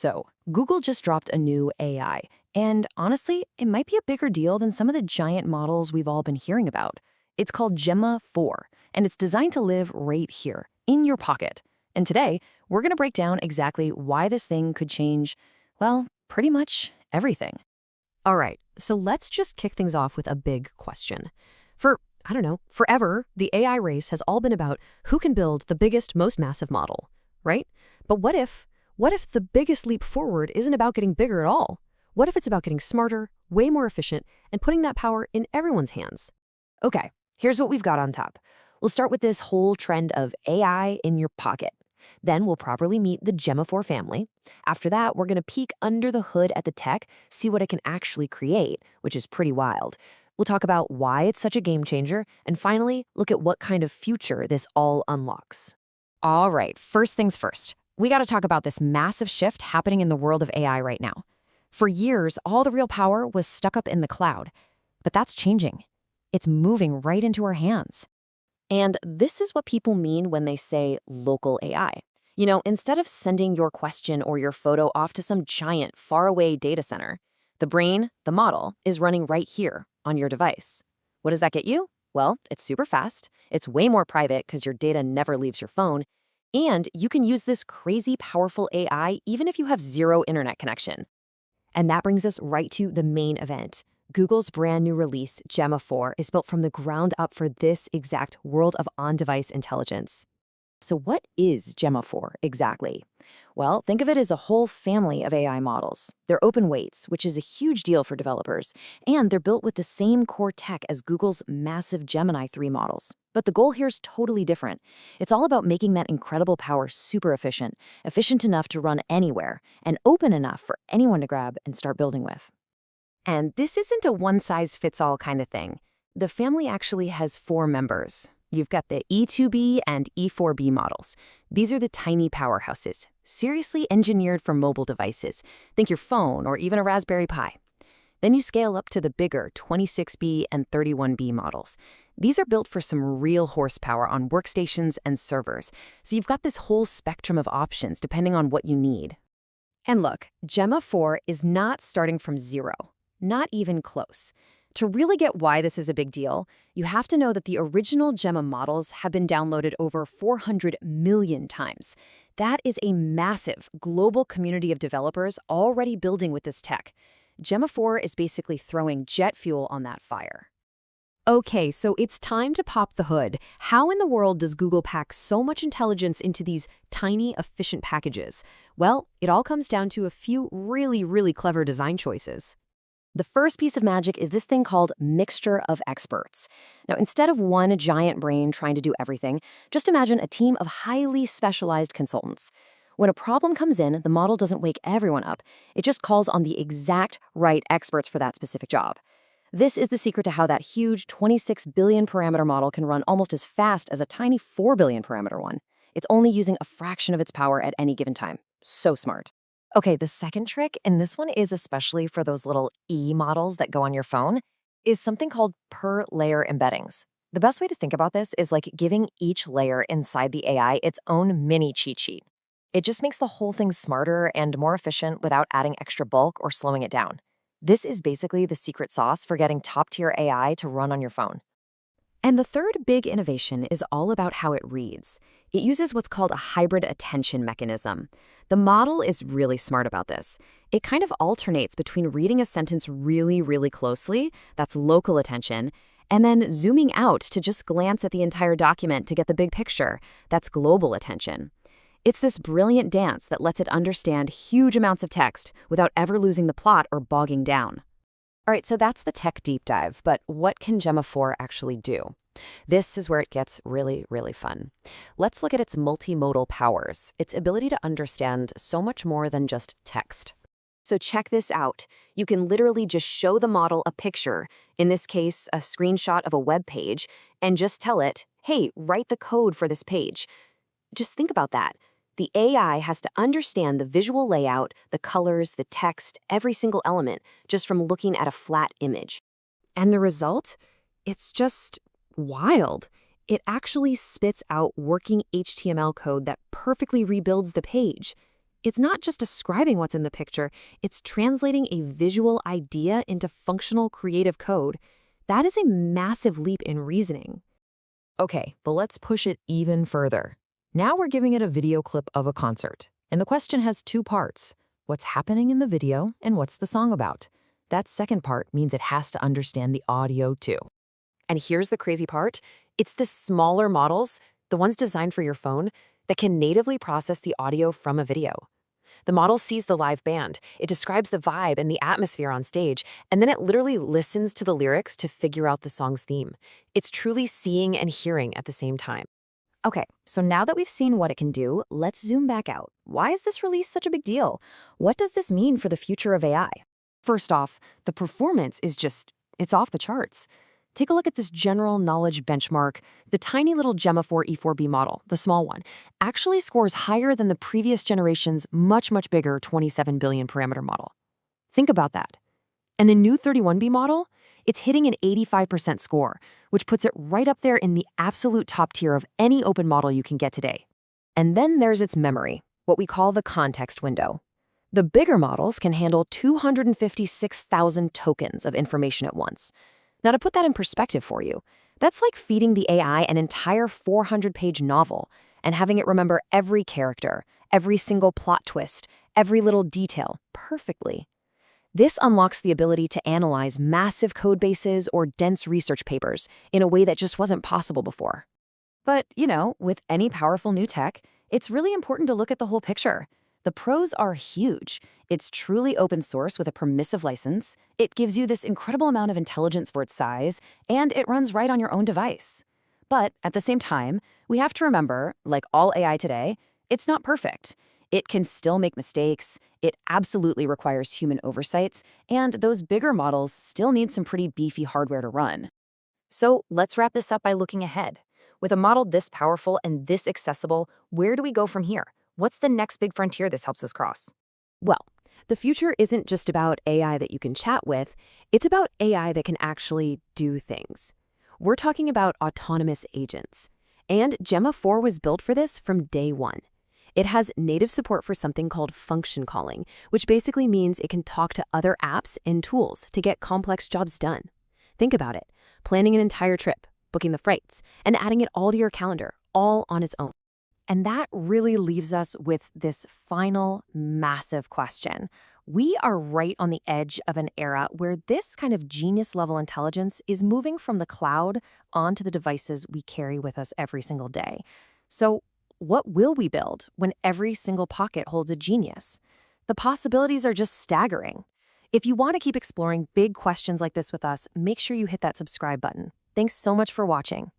So, Google just dropped a new AI, and honestly, it might be a bigger deal than some of the giant models we've all been hearing about. It's called Gemma 4, and it's designed to live right here, in your pocket. And today, we're going to break down exactly why this thing could change, well, pretty much everything. All right, so let's just kick things off with a big question. I don't know, forever, the AI race has all been about who can build the biggest, most massive model, right? But what if the biggest leap forward isn't about getting bigger at all? What if it's about getting smarter, way more efficient, and putting that power in everyone's hands? Okay, here's what we've got on top. We'll start with this whole trend of AI in your pocket. Then we'll properly meet the Gemma 4 family. After that, we're going to peek under the hood at the tech, see what it can actually create, which is pretty wild. We'll talk about why it's such a game changer, and finally, look at what kind of future this all unlocks. All right, first things first. We got to talk about this massive shift happening in the world of AI right now. For years, all the real power was stuck up in the cloud. But that's changing. It's moving right into our hands. And this is what people mean when they say local AI. You know, instead of sending your question or your photo off to some giant, faraway data center, the brain, the model, is running right here on your device. What does that get you? Well, it's super fast. It's way more private because your data never leaves your phone. And you can use this crazy powerful AI even if you have zero internet connection. And that brings us right to the main event. Google's brand new release, Gemma 4, is built from the ground up for this exact world of on-device intelligence. So what is Gemma 4 exactly? Well, think of it as a whole family of AI models. They're open weights, which is a huge deal for developers, and they're built with the same core tech as Google's massive Gemini 3 models. But the goal here is totally different. It's all about making that incredible power super efficient, efficient enough to run anywhere, and open enough for anyone to grab and start building with. And this isn't a one-size-fits-all kind of thing. The family actually has 4 members. You've got the E2B and E4B models. These are the tiny powerhouses, seriously engineered for mobile devices. Think your phone or even a Raspberry Pi. Then you scale up to the bigger 26B and 31B models. These are built for some real horsepower on workstations and servers. So you've got this whole spectrum of options depending on what you need. And look, Gemma 4 is not starting from zero, not even close. To really get why this is a big deal, you have to know that the original Gemma models have been downloaded over 400 million times. That is a massive global community of developers already building with this tech. Gemma 4 is basically throwing jet fuel on that fire. Okay, so it's time to pop the hood. How in the world does Google pack so much intelligence into these tiny, efficient packages? Well, it all comes down to a few really clever design choices. The first piece of magic is this thing called mixture of experts. Now, instead of one giant brain trying to do everything, just imagine a team of highly specialized consultants. When a problem comes in, the model doesn't wake everyone up. It just calls on the exact right experts for that specific job. This is the secret to how that huge 26 billion parameter model can run almost as fast as a tiny 4 billion parameter one. It's only using a fraction of its power at any given time. So smart. Okay, the second trick, and this one is especially for those little E models that go on your phone, is something called per-layer embeddings. The best way to think about this is like giving each layer inside the AI its own mini cheat sheet. It just makes the whole thing smarter and more efficient without adding extra bulk or slowing it down. This is basically the secret sauce for getting top-tier AI to run on your phone. And the third big innovation is all about how it reads. It uses what's called a hybrid attention mechanism. The model is really smart about this. It kind of alternates between reading a sentence really closely, that's local attention, and then zooming out to just glance at the entire document to get the big picture, that's global attention. It's this brilliant dance that lets it understand huge amounts of text without ever losing the plot or bogging down. All right, so that's the tech deep dive, but what can Gemma 4 actually do? This is where it gets really fun. Let's look at its multimodal powers, its ability to understand so much more than just text. So check this out. You can literally just show the model a picture, in this case, a screenshot of a web page, and just tell it, hey, write the code for this page. Just think about that. The AI has to understand the visual layout, the colors, the text, every single element, just from looking at a flat image. And the result? It's just wild. It actually spits out working HTML code that perfectly rebuilds the page. It's not just describing what's in the picture, it's translating a visual idea into functional creative code. That is a massive leap in reasoning. Okay, but let's push it even further. Now we're giving it a video clip of a concert. And the question has two parts. What's happening in the video and what's the song about? That second part means it has to understand the audio too. And here's the crazy part. It's the smaller models, the ones designed for your phone, that can natively process the audio from a video. The model sees the live band, it describes the vibe and the atmosphere on stage, and then it literally listens to the lyrics to figure out the song's theme. It's truly seeing and hearing at the same time. Okay, so now that we've seen what it can do, let's zoom back out. Why is this release such a big deal? What does this mean for the future of AI? First off, the performance is it's off the charts. Take a look at this general knowledge benchmark. The tiny little Gemma 4 E4B model, the small one, actually scores higher than the previous generation's much bigger 27 billion parameter model. Think about that. And the new 31B model, it's hitting an 85% score, which puts it right up there in the absolute top tier of any open model you can get today. And then there's its memory, what we call the context window. The bigger models can handle 256,000 tokens of information at once. Now, to put that in perspective for you, that's like feeding the AI an entire 400-page novel and having it remember every character, every single plot twist, every little detail perfectly. This unlocks the ability to analyze massive code bases or dense research papers in a way that just wasn't possible before. But, with any powerful new tech, it's really important to look at the whole picture. The pros are huge. It's truly open source with a permissive license. It gives you this incredible amount of intelligence for its size, and it runs right on your own device. But at the same time, we have to remember, like all AI today, it's not perfect. It can still make mistakes, it absolutely requires human oversights, and those bigger models still need some pretty beefy hardware to run. So let's wrap this up by looking ahead. With a model this powerful and this accessible, where do we go from here? What's the next big frontier this helps us cross? Well, the future isn't just about AI that you can chat with, it's about AI that can actually do things. We're talking about autonomous agents. And Gemma 4 was built for this from day one. It has native support for something called function calling, which basically means it can talk to other apps and tools to get complex jobs done. Think about it, planning an entire trip, booking the flights, and adding it all to your calendar, all on its own. And that really leaves us with this final massive question. We are right on the edge of an era where this kind of genius-level intelligence is moving from the cloud onto the devices we carry with us every single day. So what will we build when every single pocket holds a genius? The possibilities are just staggering. If you want to keep exploring big questions like this with us, make sure you hit that subscribe button. Thanks so much for watching.